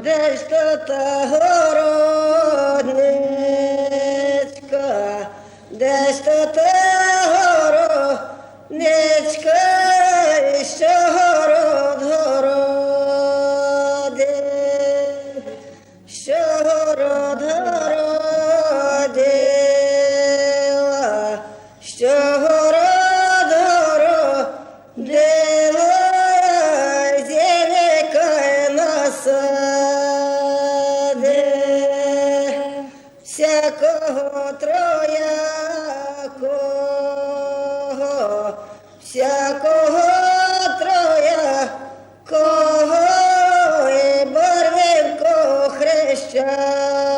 де ж то та городничка, де ж то та городничка, і що городить, що городила, що городила, зеленка насади, всякого троякого, всякого троякого, і барвинко хреща.